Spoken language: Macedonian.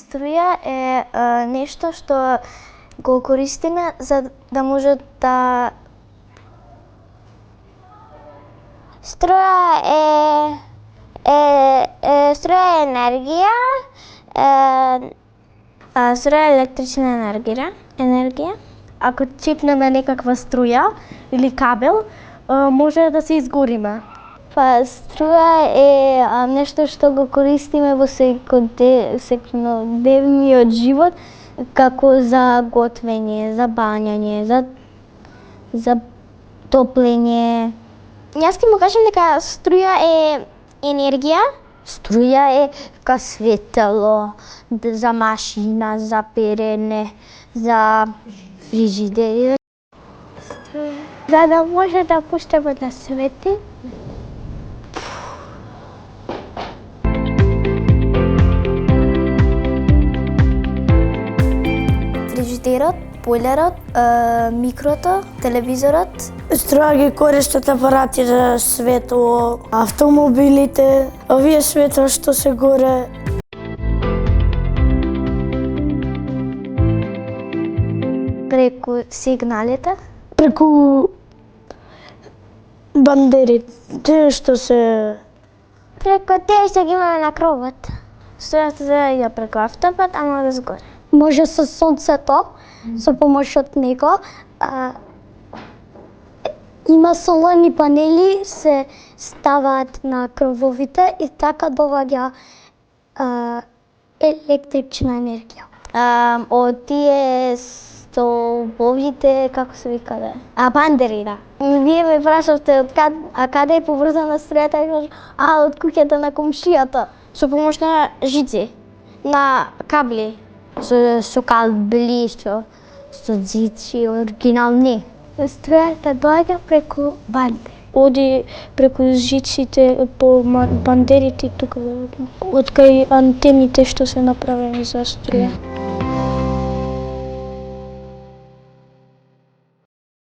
Струја е нешто што го користиме за да може да... Струја е енергија. Струја е електрична енергија. Ако чепнеме некаква струја или кабел, може да се изгориме. Па струја е нешто што го користиме во секојдневниот живот, како за готвење, за бањање, за топлење. Јас ќе му кажам дека струја е енергија. Струја е ка светело, за машина, за перене, за фрижидер. За да може да пуштаме да свети. Фрижидерот, бойлерот, микрото, телевизорот. Струја ги користат апарати за светло, автомобилите, овие светла што се горе. Преку сигналите. Преку бандерите што се... Преку тие што ги имаме на кровот. Струјата зајде преку автопат, ама да сгоре. Може со сонцето, со помош од него. Има соларни панели, се ставаат на крововите и така доаѓа електрична енергија. Од тие столбовите, како се викале? Бандери, да. Вие ме прашавте каде е поврзана струјата, и кажам, од куќата на комшијата. Со помош на жици, на кабли. Со кабли, со зици оригинални. Струјата доаѓа преку бандери. Оди преку жиците, по бандерите тука, од кај антените што се направени за струја.